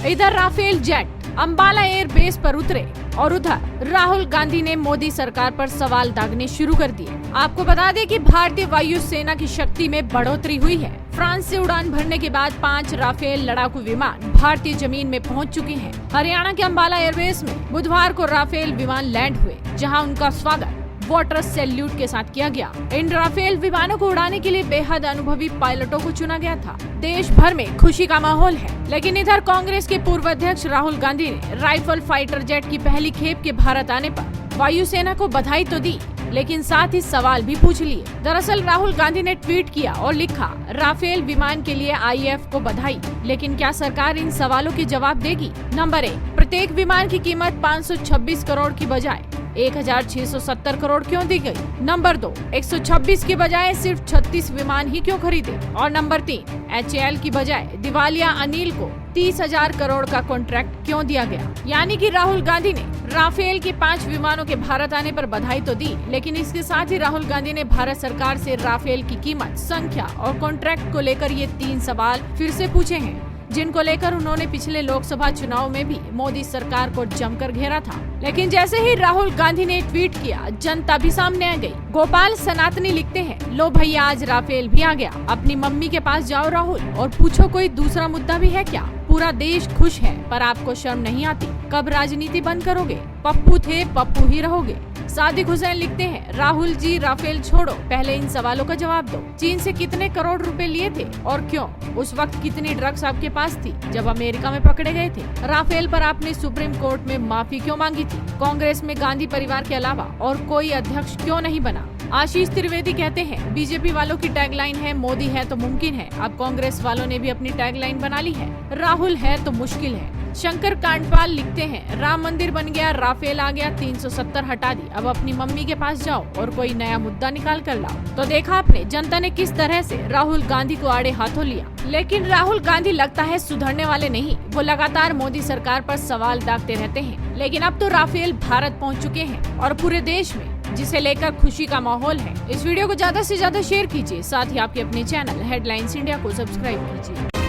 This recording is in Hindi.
इधर Rafale jet Ambala air base पर उतरे और उधर राहुल गांधी ने मोदी सरकार पर सवाल दागने शुरू कर दिए। आपको बता दें कि भारतीय वायुसेना की शक्ति में बढ़ोतरी हुई है। फ्रांस से उड़ान भरने के बाद 5 राफेल लड़ाकू विमान भारतीय जमीन में पहुंच चुके हैं। हरियाणा के अंबाला एयरबेस में बुधवार को राफेल विमान लैंड हुए, जहां उनका स्वागत वाटर सैल्यूट के साथ किया गया। इन राफेल विमानों को उड़ाने के लिए बेहद अनुभवी पायलटों को चुना गया था। देश भर में खुशी का माहौल है, लेकिन इधर कांग्रेस के पूर्व अध्यक्ष राहुल गांधी ने राइफल फाइटर जेट की पहली खेप के भारत आने पर वायुसेना को बधाई तो दी, लेकिन साथ ही सवाल भी पूछ लिए। दरअसल राहुल गांधी ने ट्वीट किया और लिखा, राफेल विमान के लिए आईएएफ को बधाई, लेकिन क्या सरकार इन सवालों के जवाब देगी? नंबर 1, प्रत्येक विमान की कीमत 526 करोड़ की बजाय 1670 करोड़ क्यों दी गई? नंबर 2, 126 की बजाय सिर्फ 36 विमान ही क्यों खरीदे? और नंबर 3, एचएएल की बजाय दिवालिया अनिल को 30,000 करोड़ का कॉन्ट्रैक्ट क्यों दिया गया? यानी कि राहुल गांधी ने राफेल के 5 विमानों के भारत आने पर बधाई तो दी, लेकिन इसके साथ ही राहुल गांधी ने भारत सरकार से राफेल की कीमत, संख्या और कॉन्ट्रैक्ट को लेकर ये 3 सवाल फिर से पूछे हैं, जिनको लेकर उन्होंने पिछले लोकसभा चुनाव में भी मोदी सरकार को जमकर घेरा था। लेकिन जैसे ही राहुल गांधी ने ट्वीट किया, जनता भी सामने आ गई। गोपाल सनातनी लिखते हैं, लो भैया आज राफेल भी आ गया। अपनी मम्मी के पास जाओ राहुल और पूछो कोई दूसरा मुद्दा भी है क्या? पूरा देश खुश है, पर आपको शर्म नहीं आती? कब राजनीति बंद करोगे? पप्पू थे पप्पू ही रहोगे। सादिक हुसैन लिखते हैं, राहुल जी राफेल छोड़ो, पहले इन सवालों का जवाब दो। चीन से कितने करोड़ रुपए लिए थे और क्यों? उस वक्त कितनी ड्रग्स आपके पास थी जब अमेरिका में पकड़े गए थे? राफेल पर आपने सुप्रीम कोर्ट में माफी क्यों मांगी थी? कांग्रेस में गांधी परिवार के अलावा और कोई अध्यक्ष क्यों नहीं बना? आशीष त्रिवेदी कहते हैं, बीजेपी वालों की टैगलाइन है मोदी है तो मुमकिन है। अब कांग्रेस वालों ने भी अपनी टैगलाइन बना ली है, राहुल है तो मुश्किल है। शंकर कांडपाल लिखते हैं, राम मंदिर बन गया, राफेल आ गया, 370 हटा दी, अब अपनी मम्मी के पास जाओ और कोई नया मुद्दा निकाल कर लाओ। तो देखा आपने जनता ने किस तरह से राहुल गांधी को आड़े हाथों लिया। लेकिन राहुल गांधी लगता है सुधरने वाले नहीं, वो लगातार मोदी सरकार पर सवाल दागते रहते हैं। लेकिन अब तो राफेल भारत पहुंच चुके हैं और पूरे देश में जिसे लेकर खुशी का माहौल है। इस वीडियो को ज्यादा से ज्यादा शेयर कीजिए, साथ ही आपके अपने चैनल हेडलाइंस इंडिया को सब्सक्राइब कीजिए।